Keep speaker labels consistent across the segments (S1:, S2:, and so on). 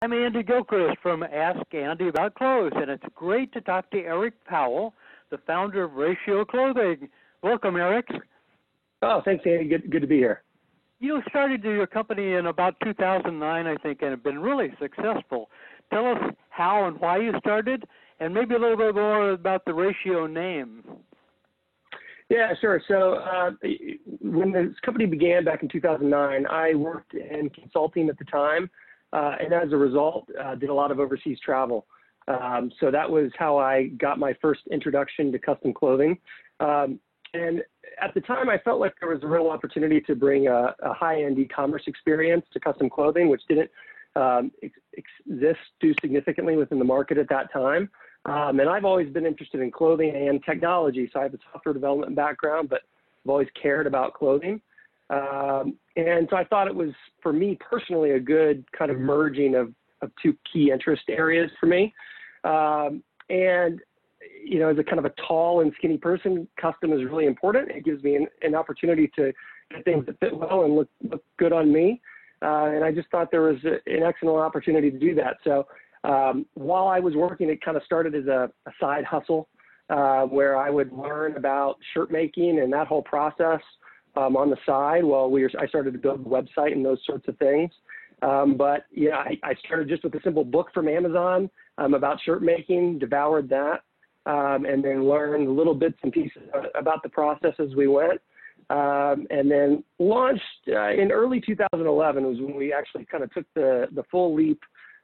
S1: I'm Andy Gilchrist from Ask Andy About Clothes, and it's great to talk to Eric Powell, the founder of Ratio Clothing. Welcome, Eric.
S2: Oh, thanks, Andy. Good to be here.
S1: You started your company in about 2009, I think, and have been really successful. Tell us how and why you started, and maybe a little bit more about the Ratio name.
S2: Yeah, sure. So when this company began back in 2009, I worked in consulting at the time, and as a result, did a lot of overseas travel. So that was how I got my first introduction to custom clothing. And at the time, I felt like there was a real opportunity to bring a high-end e-commerce experience to custom clothing, which didn't exist too significantly within the market at that time. And I've always been interested in clothing and technology, so I have a software development background, but I've always cared about clothing. And so I thought it was, for me personally, a good kind of merging of two key interest areas for me. And, you know, as a kind of a tall and skinny person, custom is really important. It gives me an opportunity to get things that fit well and look good on me. And I just thought there was an excellent opportunity to do that. So while I was working, it kind of started as a side hustle where I would learn about shirt making and that whole process on the side while I started to build a website and those sorts of things. But yeah, I started just with a simple book from Amazon about shirt making, devoured that, and then learned little bits and pieces about the process as we went. And then launched in early 2011 was when we actually kind of took the full leap,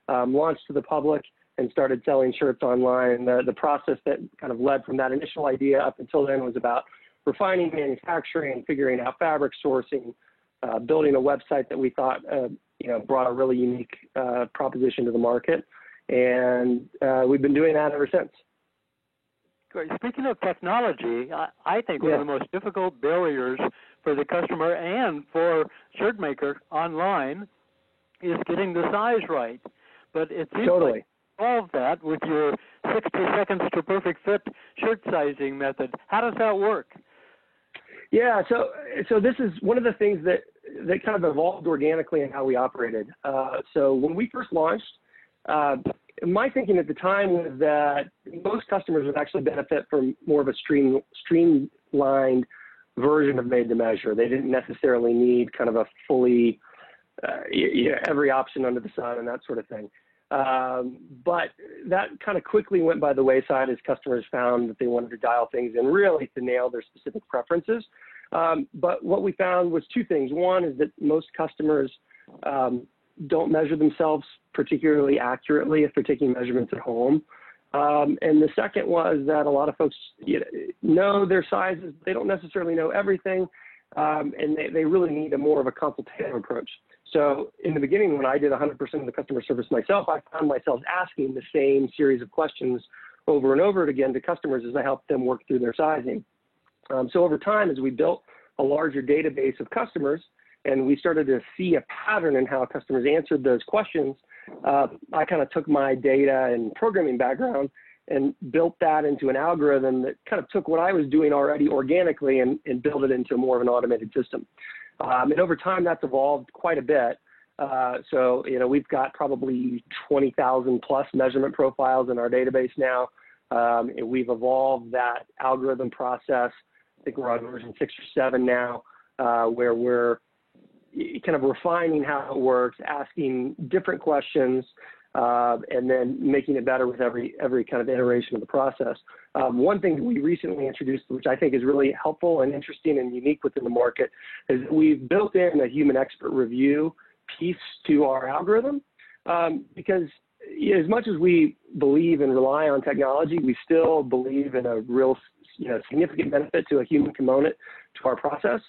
S2: launched to the public and started selling shirts online. The process that kind of led from that initial idea up until then was about refining manufacturing, figuring out fabric sourcing, building a website that we thought brought a really unique proposition to the market. And we've been doing that ever since.
S1: Great. Speaking of technology, I think one of the most difficult barriers for the customer and for shirt maker online is getting the size right. But it seems like solve that with your 60 seconds to perfect fit shirt sizing method. How does that work?
S2: Yeah, so this is one of the things that kind of evolved organically in how we operated. So when we first launched, my thinking at the time was that most customers would actually benefit from more of a streamlined version of made to measure. They didn't necessarily need kind of a fully every option under the sun and that sort of thing. But that kind of quickly went by the wayside as customers found that they wanted to dial things in really to nail their specific preferences. But what we found was two things. One is that most customers don't measure themselves particularly accurately if they're taking measurements at home. And the second was that a lot of folks know their sizes, they don't necessarily know everything, and they really need more of a consultative approach. So in the beginning, when I did 100% of the customer service myself, I found myself asking the same series of questions over and over again to customers as I helped them work through their sizing. So over time, as we built a larger database of customers and we started to see a pattern in how customers answered those questions, I kind of took my data and programming background and built that into an algorithm that kind of took what I was doing already organically and built it into more of an automated system. And over time, that's evolved quite a bit. So, we've got probably 20,000 plus measurement profiles in our database now. And we've evolved that algorithm process. I think we're on version 6 or 7 now, where we're kind of refining how it works, asking different questions, and then making it better with every kind of iteration of the process. One thing that we recently introduced, which I think is really helpful and interesting and unique within the market, is that we've built in a human expert review piece to our algorithm, because as much as we believe and rely on technology, we still believe in a real significant benefit to a human component to our process.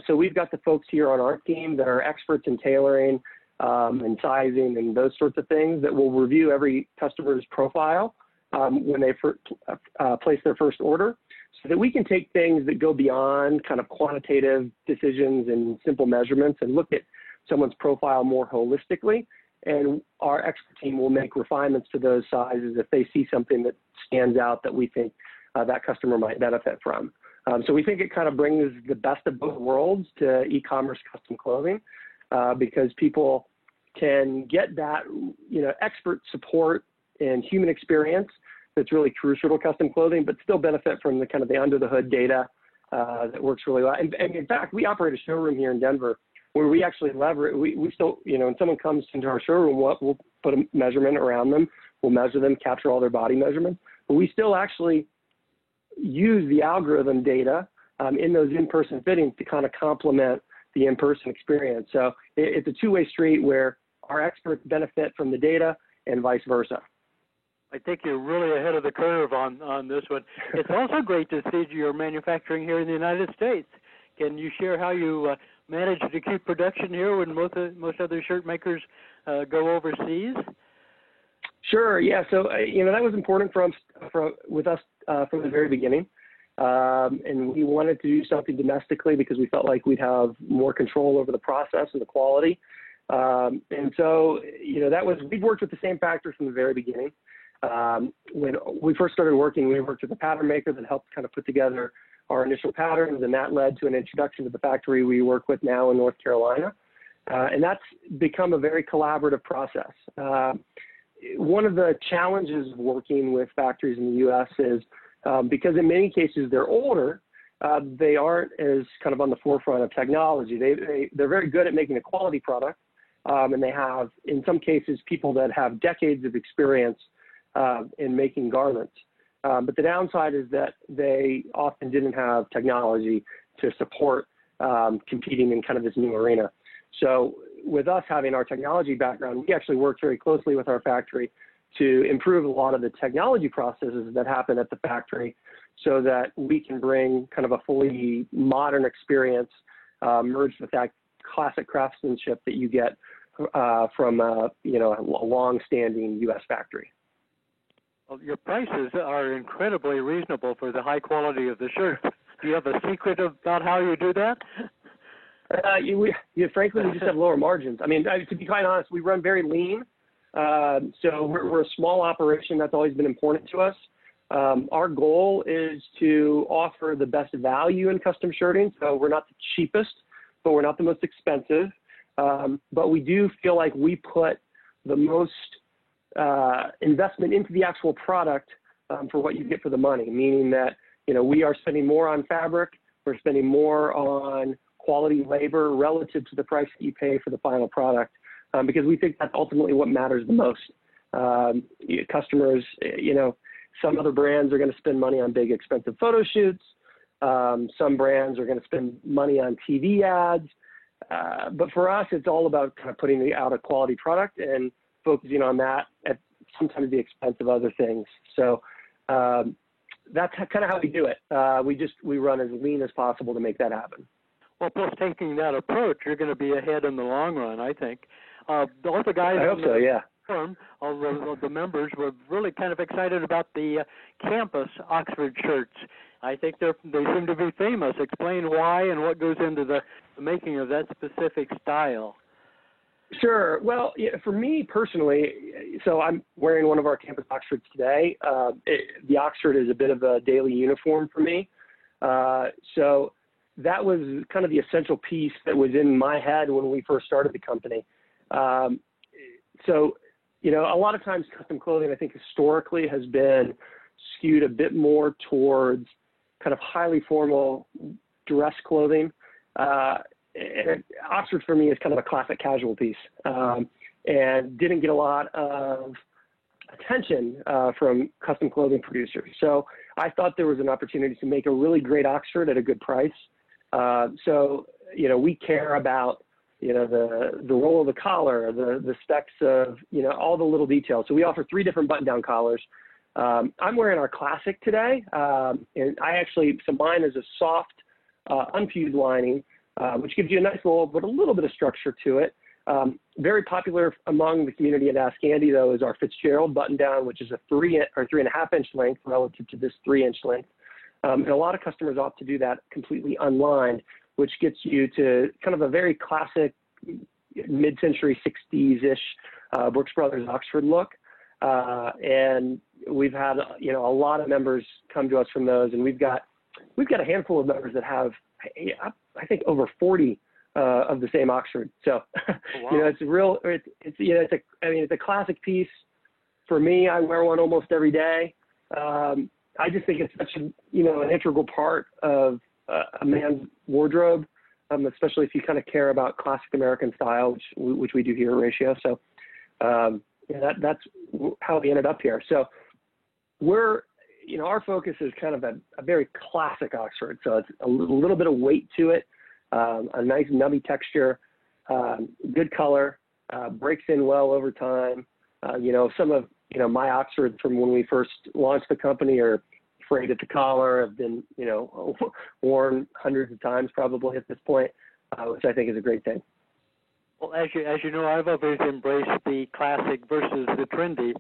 S2: So we've got the folks here on our team that are experts in tailoring and sizing and those sorts of things that will review every customer's profile when they place their first order, so that we can take things that go beyond kind of quantitative decisions and simple measurements and look at someone's profile more holistically. And our expert team will make refinements to those sizes if they see something that stands out that we think that customer might benefit from. So we think it kind of brings the best of both worlds to e-commerce custom clothing, because people can get that, expert support and human experience that's really crucial to custom clothing, but still benefit from the kind of the under the hood data that works really well. And in fact, we operate a showroom here in Denver where we actually leverage, we still, when someone comes into our showroom, we'll put a measurement around them. We'll measure them, capture all their body measurements, but we still actually use the algorithm data in those in-person fittings to kind of complement the in-person experience. So it's a two-way street where our experts benefit from the data and vice versa.
S1: I think you're really ahead of the curve on this one. It's also great to see your manufacturing here in the United States. Can you share how you manage to keep production here when most other shirt makers go overseas?
S2: Sure. Yeah. So that was important with us from the very beginning, and we wanted to do something domestically because we felt like we'd have more control over the process and the quality. And so we've worked with the same factory from the very beginning. When we first started working, we worked with a pattern maker that helped kind of put together our initial patterns, and that led to an introduction to the factory we work with now in North Carolina. And that's become a very collaborative process. One of the challenges of working with factories in the U.S. is because in many cases they're older, they aren't as kind of on the forefront of technology. They're very good at making a quality product, and they have, in some cases, people that have decades of experience in making garments. But the downside is that they often didn't have technology to support competing in kind of this new arena. So with us having our technology background, we actually worked very closely with our factory to improve a lot of the technology processes that happen at the factory so that we can bring kind of a fully modern experience merged with that classic craftsmanship that you get from a long-standing U.S. factory.
S1: Well, your prices are incredibly reasonable for the high quality of the shirt. Do you have a secret about how you do that?
S2: Frankly, we just have lower margins. I mean, to be quite honest, we run very lean. So we're a small operation. That's always been important to us. Our goal is to offer the best value in custom shirting. So we're not the cheapest, but we're not the most expensive. But we do feel like we put the most investment into the actual product for what you get for the money, meaning that, we are spending more on fabric. We're spending more on quality labor relative to the price that you pay for the final product, because we think that's ultimately what matters the most. Customers, some other brands are going to spend money on big, expensive photo shoots. Some brands are going to spend money on TV ads. But for us, it's all about kind of putting out a quality product and focusing on that at sometimes the expense of other things. So that's kind of how we do it. We run as lean as possible to make that happen.
S1: Well, plus taking that approach, you're going to be ahead in the long run, I think. All the guys
S2: I hope so, yeah.
S1: All the members were really kind of excited about the campus Oxford shirts. I think they seem to be famous. Explain why and what goes into the making of that specific style.
S2: Sure. Well, for me personally, so I'm wearing one of our campus Oxfords today. The Oxford is a bit of a daily uniform for me. So that was kind of the essential piece that was in my head when we first started the company. So, a lot of times custom clothing, I think historically has been skewed a bit more towards kind of highly formal dress clothing. And Oxford for me is kind of a classic casual piece, and didn't get a lot of attention from custom clothing producers. So I thought there was an opportunity to make a really great Oxford at a good price. So, we care about, the roll of the collar, the specs of, all the little details. So we offer 3 different button-down collars. I'm wearing our classic today, and so mine is a soft, unfused lining, which gives you a nice but a little bit of structure to it. Very popular among the community at Ask Andy, though, is our Fitzgerald button-down, which is a 3.5 inch length relative to this 3 inch length. And a lot of customers opt to do that completely unlined, which gets you to kind of a very classic mid-century 60s-ish Brooks Brothers Oxford look. And we've had, a lot of members come to us from those, and we've got a handful of members that have, I think, over 40 of the same Oxford. So,
S1: oh, wow.
S2: it's a classic piece. For me, I wear one almost every day. I just think it's such an integral part of a man's wardrobe, especially if you kind of care about classic American style, which we do here at Ratio. So that's how we ended up here. So our focus is kind of a very classic Oxford. So it's a little bit of weight to it, a nice nubby texture, good color, breaks in well over time. Some of my Oxfords from when we first launched the company are frayed at the collar, have been, worn hundreds of times probably at this point, which I think is a great thing.
S1: Well, as you know, I've always embraced the classic versus the trendy.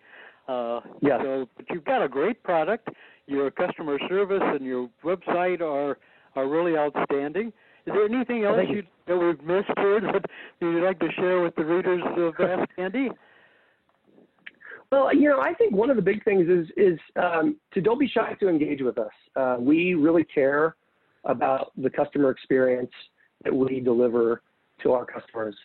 S2: Yes.
S1: So, but you've got a great product. Your customer service and your website are really outstanding. Is there anything else that we've missed here that you'd like to share with the readers of Ask Andy?
S2: Well, I think one of the big things is to don't be shy to engage with us. We really care about the customer experience that we deliver to our customers.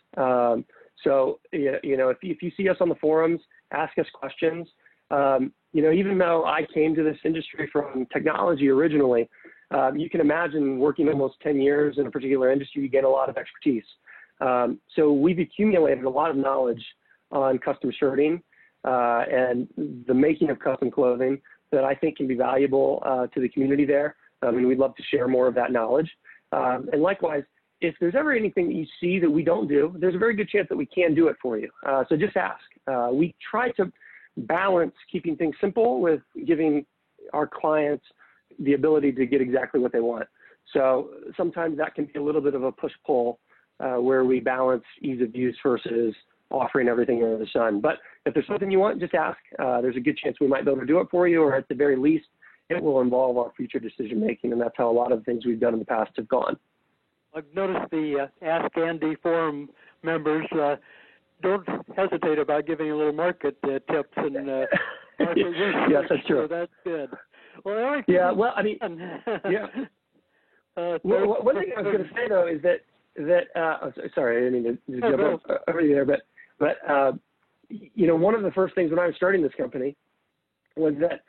S2: So, if you see us on the forums, ask us questions. Even though I came to this industry from technology originally, you can imagine working almost 10 years in a particular industry, you get a lot of expertise. So we've accumulated a lot of knowledge on custom shirting and the making of custom clothing that I think can be valuable to the community there. And we'd love to share more of that knowledge. And likewise, if there's ever anything that you see that we don't do, there's a very good chance that we can do it for you. So just ask. We try to balance keeping things simple with giving our clients the ability to get exactly what they want. So sometimes that can be a little bit of a push-pull where we balance ease of use versus offering everything under the sun. But if there's something you want, just ask. There's a good chance we might be able to do it for you, or at the very least, it will involve our future decision-making, and that's how a lot of the things we've done in the past have gone.
S1: I've noticed the Ask Andy forum members don't hesitate about giving a little market tips and market research.
S2: Yes, that's true.
S1: So that's good. Well, Eric.
S2: Yeah. Well, I mean, yeah. One thing I was going to say though is that sorry, I didn't mean to jump over you there, but one of the first things when I was starting this company was that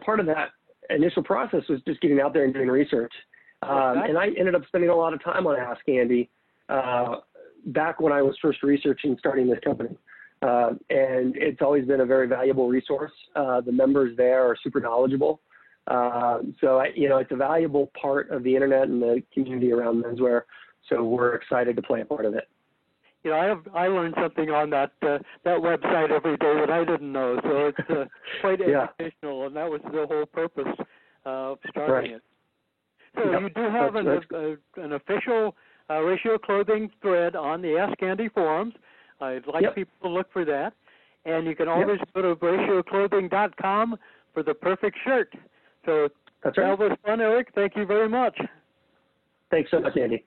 S2: part of that initial process was just getting out there and doing research. And I ended up spending a lot of time on Ask Andy back when I was first researching starting this company. And it's always been a very valuable resource. The members there are super knowledgeable. So it's a valuable part of the internet and the community around menswear. So we're excited to play a part of it.
S1: I learned something on that website every day that I didn't know. So it's quite educational, and that was the whole purpose of starting it. So you do have an official Ratio Clothing thread on the Ask Andy forums. I'd like people to look for that. And you can always go to ratioclothing.com for the perfect shirt. So
S2: that's right.
S1: That was fun, Eric. Thank you very much.
S2: Thanks so much, Andy.